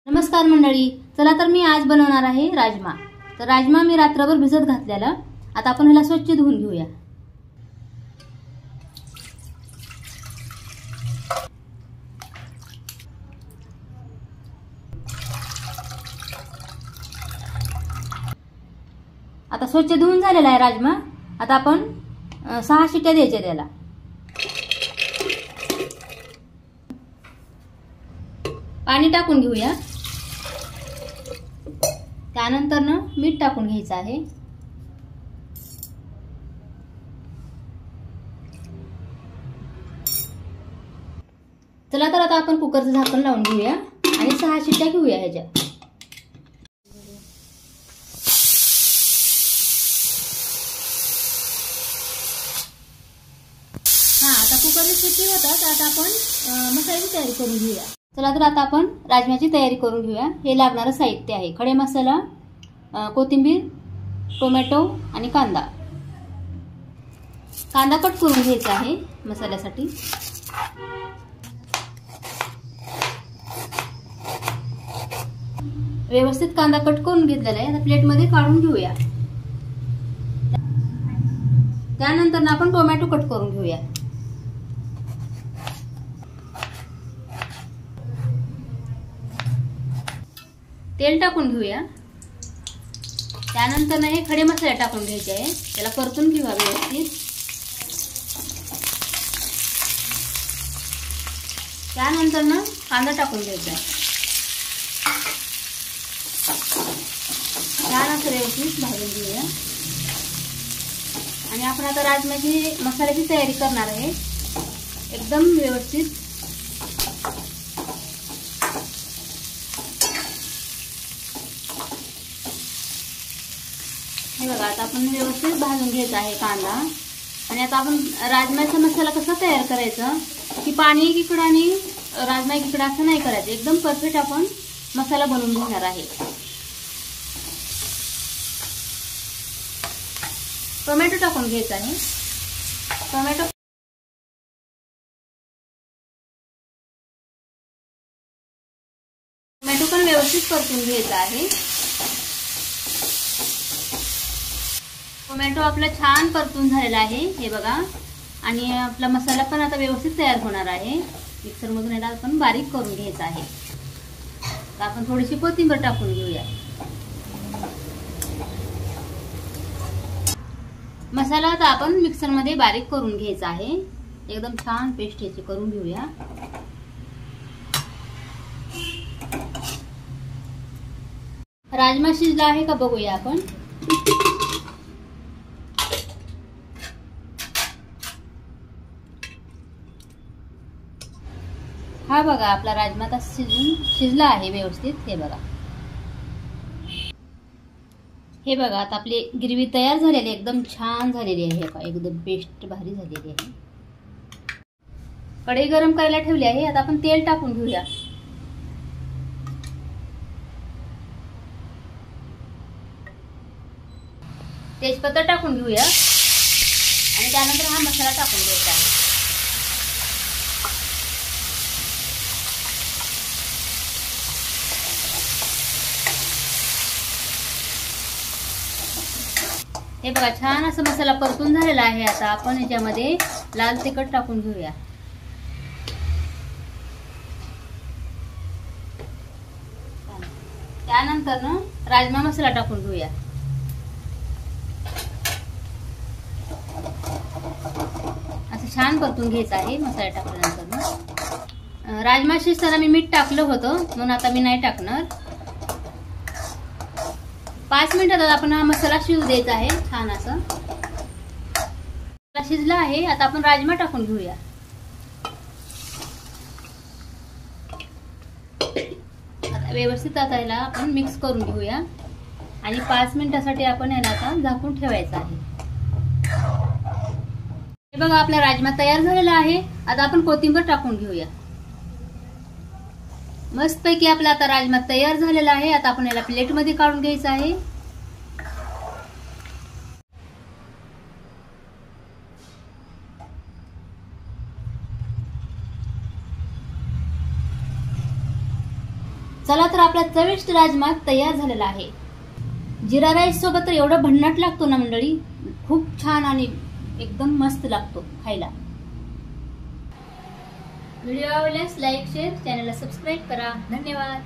नमस्कार मंडळी, चला तर मी आज बनवणार आहे राजमा। तर राजमा मी रात्रभर भिजत घातलेला। आता आपण ह्याला स्वच्छ धुवून घेऊया। आता स्वच्छ धुवून झालेला आहे राजमा। आता आपण 6 शिट्ट्या द्यायच्या त्याला। पाणी टाकून घेऊया। त्यानंतर मीठ टाकून घ्यायचं आहे। चला तर आता आपण कुकरचं झाकण लावून घेऊया आणि 6 शिट्ट्या घेऊया ह्याच्या। आता कुकरची शिट्टी होतात। आता आपण मसाल्याची तयारी करून घेऊया। चला तर आता आपण राजम्याची तयारी करून घेऊया। हे लागणारं साहित्य आहे खडे मसाला, कोथिंबीर, टोमॅटो आणि कांदा। कांदा कट करून घ्यायचा आहे मसाल्यासाठी। व्यवस्थित कांदा कट करून घेतलेला आहे। आता प्लेटमध्ये काढून घेऊया। त्यानंतर आपण टोमॅटो कट करून घेऊया। तेल टाकून घेऊया। त्यानंतर हे खडे मसाले टाकून घ्यायचे आहे। त्याला परतून घेऊया व्यवस्थित। त्यानंतर कांदा टाकून घ्यायचा। छान असं व्यवस्थित भाजून घेऊया। आणि आपण आता राजम्याची मसाल्याची तयारी करणार आहे एकदम व्यवस्थित। हे बघा, आता आपण व्यवस्थित भाजून घ्यायचा आहे कांदा। आणि आता आपण राजम्याचा मसाला कसा तयार करायचा की पाणी एकीकडे आणि राजमा एकीकडे असं नाही करायचं। एकदम परफेक्ट आपण मसाला बनवून घेणार आहे। टोमॅटो टाकून घ्यायचा आहे। टोमॅटो पण व्यवस्थित परतून घ्यायचा आहे। टोमॅटो आपला छान परतून झालेला आहे हे बघा। आणि आपला मसाला पण आता व्यवस्थित तयार होणार आहे। मिक्सर मधून याला आपण बारीक करून घ्यायचा आहे। तर आपण थोडीशी कोथिंबीर टाकून घेऊया। मसाला आता आपण मिक्सर मध्ये बारीक करून घ्यायचा आहे। एकदम छान पेस्ट याची करून घेऊया। राजमा शिजला आहे का बघूया आपण। हा बघा, आपला राजमा आता शिजला आहे व्यवस्थित। हे बघा, हे बघा, आता आपली ग्रेव्ही तयार झालेली आहे। एकदम छान झालेली आहे। एकदम पेस्ट भारी झालेली आहे। कढई गरम करायला ठेवली आहे। आता आपण तेल टाकून घेऊया। तेजपत्ता टाकून घेऊया आणि त्यानंतर हा मसाला टाकून घ्यायचा आहे। हे बघा, छान असं मसाला परतून झालेला आहे। आता आपण याच्यामध्ये लाल तिखट टाकून घेऊया। त्यानंतर राजमा मसाला टाकून घेऊया। असं छान परतून घ्यायचं आहे मसाला टाकल्यानंतर। राजमा शिजताना मी मीठ टाकलं होतं म्हणून आता मी नाही टाकणार। 5 मिनिटात आपण हा मसाला शिजू द्यायचा आहे छान असं। शिजला आहे। आता आपण राजमा टाकून घेऊया। आता व्यवस्थित आता याला आपण मिक्स करून घेऊया आणि 5 मिनिटासाठी आपण याला आता झाकून ठेवायचं आहे। हे बघा, आपला राजमा तयार झालेला आहे। आता आपण कोथिंबीर टाकून घेऊया। मस्तपैकी आपला आता राजमा तयार झालेला आहे। आता आपण याला प्लेटमध्ये काढून घ्यायचं आहे। चला तर आपला चविष्ट राजमा तयार झालेला आहे। जिरा राईस सोबत तर एवढा भन्नाट लागतो ना मंडळी, खूप छान आणि एकदम मस्त लागतो खायला। व्हिडिओ आवडल्यास लाईक शेअर चॅनलला सबस्क्राईब करा। धन्यवाद।